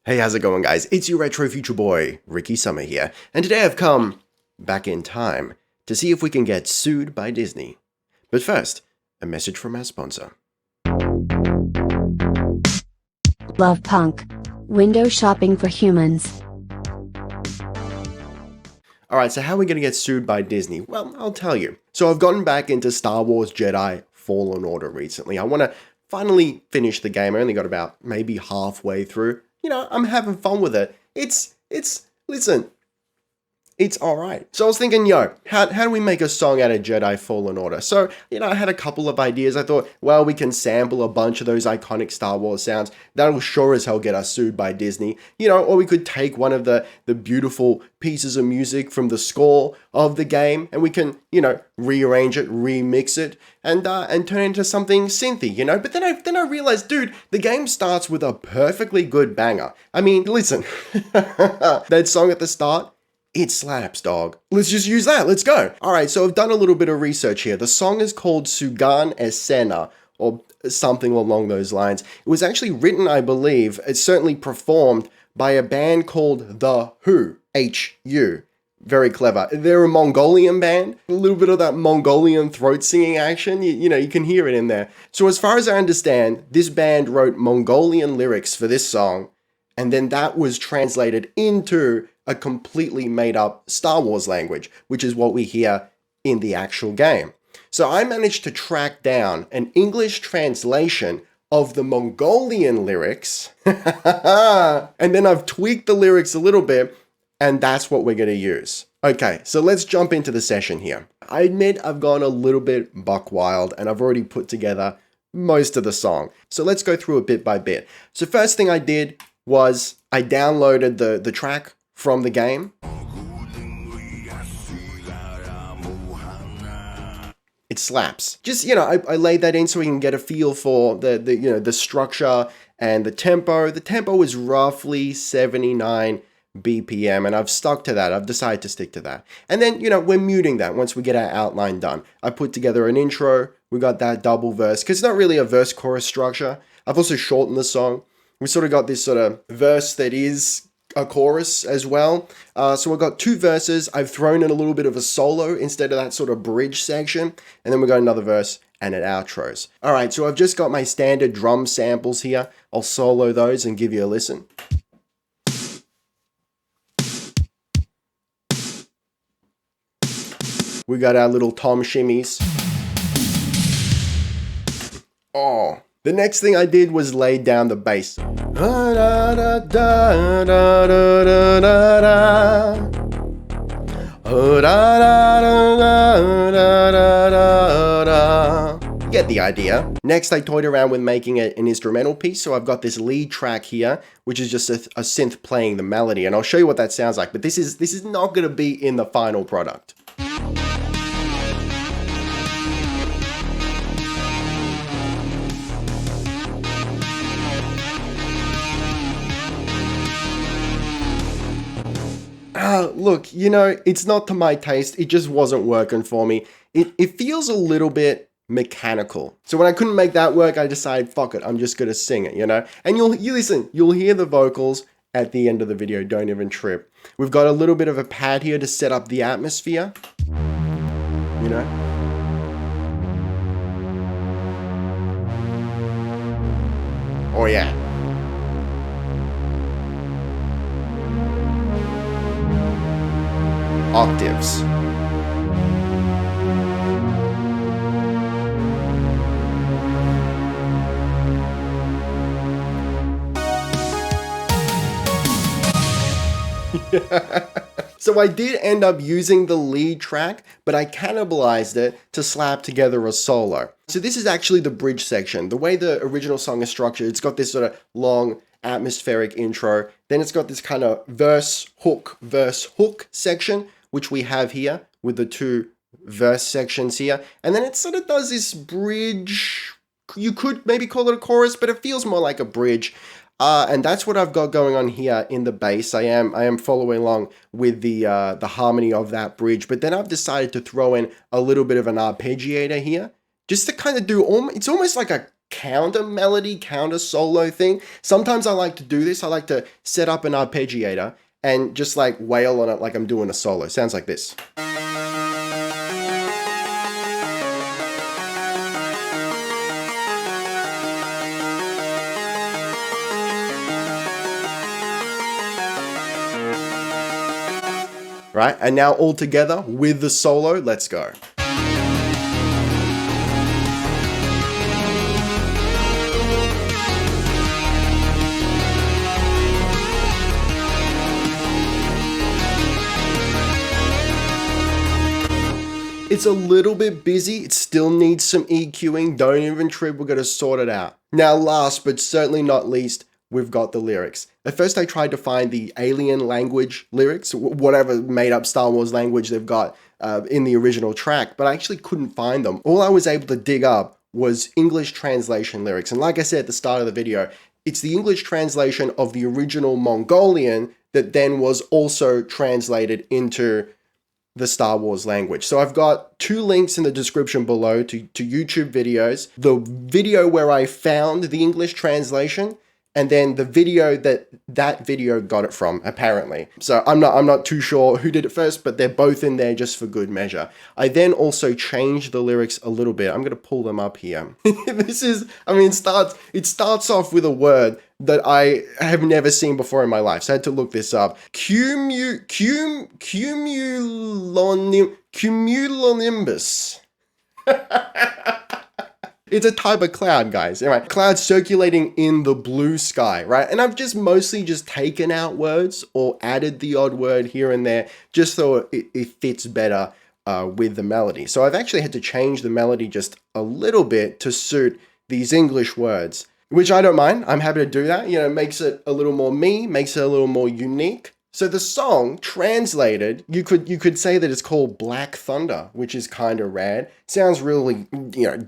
Hey, how's it going, guys? It's your retro future boy, Ricky Summer here, and today I've come back in time to see if we can get sued by Disney. But first, a message from our sponsor. Love Punk. Window shopping for humans. Alright, so how are we going to get sued by Disney? Well, I'll tell you. So I've gotten back into Star Wars Jedi Fallen Order recently. I want to finally finish the game. I only got about maybe halfway through. You know, I'm having fun with it. Listen, it's alright. So I was thinking, how do we make a song out of Jedi Fallen Order? So, I had a couple of ideas. I thought, well, we can sample a bunch of those iconic Star Wars sounds. That'll sure as hell get us sued by Disney. Or we could take one of the beautiful pieces of music from the score of the game and we can, rearrange it, remix it, and turn it into something synthy, But then I realized, dude, the game starts with a perfectly good banger. I mean, listen, that song at the start, it slaps, dog. Let's just use that. Let's go. All right, so I've done a little bit of research here. The song is called Sugaan Essena, or something along those lines. It was actually written, I believe, it's certainly performed by a band called The Who, H-U. Very clever. They're a Mongolian band. A little bit of that Mongolian throat singing action. You can hear it in there. So as far as I understand, this band wrote Mongolian lyrics for this song, and then that was translated into a completely made up Star Wars language, which is what we hear in the actual game. So I managed to track down an English translation of the Mongolian lyrics, and then I've tweaked the lyrics a little bit, and that's what we're going to use. Okay, so let's jump into the session here. I admit I've gone a little bit buck wild, and I've already put together most of the song. So let's go through it bit by bit. So first thing I did was I downloaded the track from the game. It slaps. Just, I laid that in so we can get a feel for the structure and the tempo. The tempo is roughly 79 BPM, and I've stuck to that. I've decided to stick to that. And then, we're muting that once we get our outline done. I put together an intro. We got that double verse, because it's not really a verse-chorus structure. I've also shortened the song. We sort of got this sort of verse that is a chorus as well. So we've got two verses. I've thrown in a little bit of a solo instead of that sort of bridge section. And then we've got another verse and an outros. All right, so I've just got my standard drum samples here. I'll solo those and give you a listen. We got our little tom shimmies. Oh. The next thing I did was lay down the bass. You get the idea. Next, I toyed around with making it an instrumental piece, so I've got this lead track here, which is just a synth playing the melody, and I'll show you what that sounds like, but this is not going to be in the final product. Look, it's not to my taste. It just wasn't working for me. It feels a little bit mechanical. So when I couldn't make that work, I decided, fuck it, I'm just going to sing it, And you listen, you'll hear the vocals at the end of the video. Don't even trip. We've got a little bit of a pad here to set up the atmosphere. Oh yeah. Octaves. So I did end up using the lead track, but I cannibalized it to slap together a solo. So this is actually the bridge section. The way the original song is structured, it's got this sort of long atmospheric intro. Then it's got this kind of verse, hook section, which we have here with the two verse sections here. And then it sort of does this bridge. You could maybe call it a chorus, but it feels more like a bridge. And that's what I've got going on here in the bass. I am following along with the harmony of that bridge, but then I've decided to throw in a little bit of an arpeggiator here, just to kind of do, it's almost like a counter melody, counter solo thing. Sometimes I like to do this. I like to set up an arpeggiator and just like wail on it like I'm doing a solo. Sounds like this. Right, and now all together with the solo, let's go. It's a little bit busy, it still needs some EQing, don't even trip, we're gonna sort it out. Now last but certainly not least, we've got the lyrics. At first I tried to find the alien language lyrics, whatever made up Star Wars language they've got in the original track, but I actually couldn't find them. All I was able to dig up was English translation lyrics. And like I said at the start of the video, it's the English translation of the original Mongolian that then was also translated into the Star Wars language. So I've got 2 links in the description below to YouTube videos. The video where I found the English translation, and then the video that video got it from, apparently. So I'm not too sure who did it first, but they're both in there just for good measure. I then also changed the lyrics a little bit. I'm gonna pull them up here. It starts off with a word that I have never seen before in my life. So I had to look this up. Cumulonimbus. It's a type of cloud, guys. Anyway, clouds circulating in the blue sky, right? And I've just mostly just taken out words or added the odd word here and there just so it fits better with the melody. So I've actually had to change the melody just a little bit to suit these English words, which I don't mind. I'm happy to do that. You know, it makes it a little more me, makes it a little more unique. So the song translated, you could say that it's called Black Thunder, which is kind of rad. Sounds really,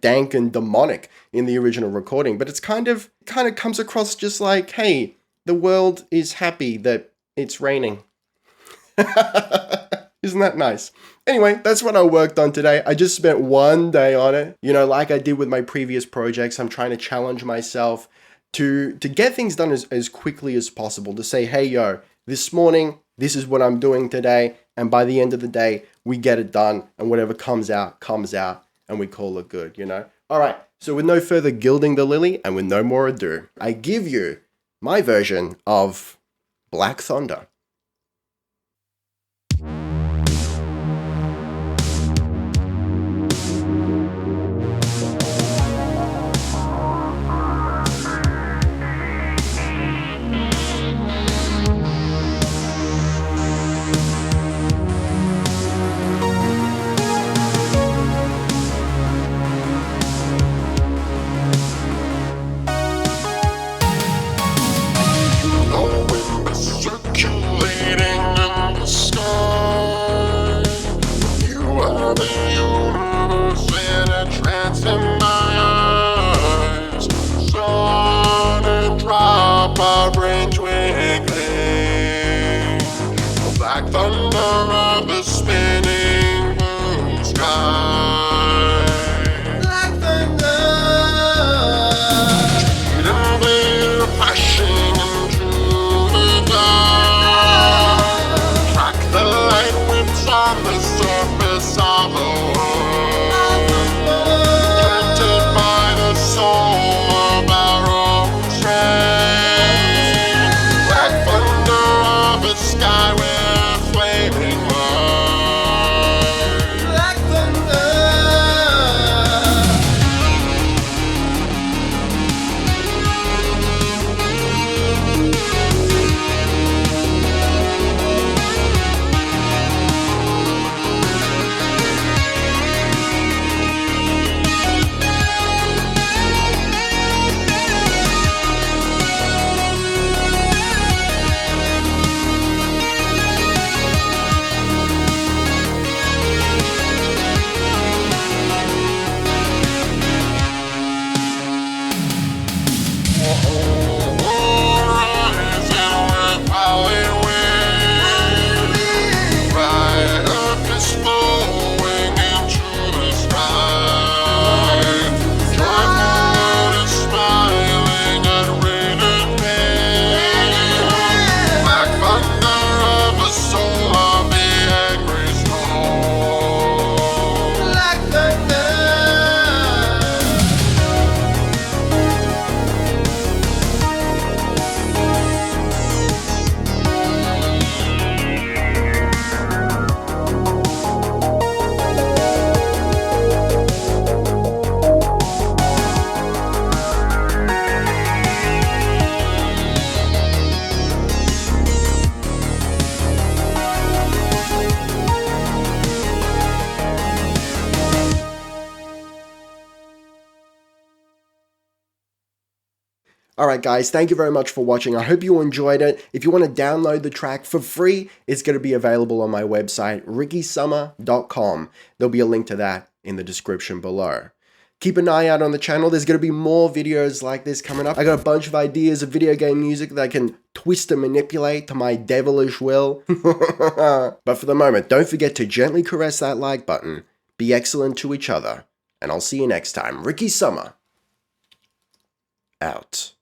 dank and demonic in the original recording, but it's kind of comes across just like, hey, the world is happy that it's raining. Isn't that nice? Anyway, that's what I worked on today. I just spent one day on it. Like I did with my previous projects, I'm trying to challenge myself to get things done as quickly as possible, to say, hey, yo, this morning, this is what I'm doing today, and by the end of the day, we get it done, and whatever comes out, and we call it good, All right, so with no further gilding the lily, and with no more ado, I give you my version of Black Thunder. Circulating in the sky, you are the universe in a trance in my eyes. Sun and drop our brain twinkling, black thunder of the spinning blue sky. Black thunder, and we're flashing into the dark. Track the light whips on the surface of the world, planted by the soul of our own train. Black thunder of the sky with flame. Alright guys, thank you very much for watching. I hope you enjoyed it. If you want to download the track for free, it's going to be available on my website, rickysummer.com. There'll be a link to that in the description below. Keep an eye out on the channel. There's going to be more videos like this coming up. I got a bunch of ideas of video game music that I can twist and manipulate to my devilish will. But for the moment, don't forget to gently caress that like button. Be excellent to each other. And I'll see you next time. Ricky Summer. Out.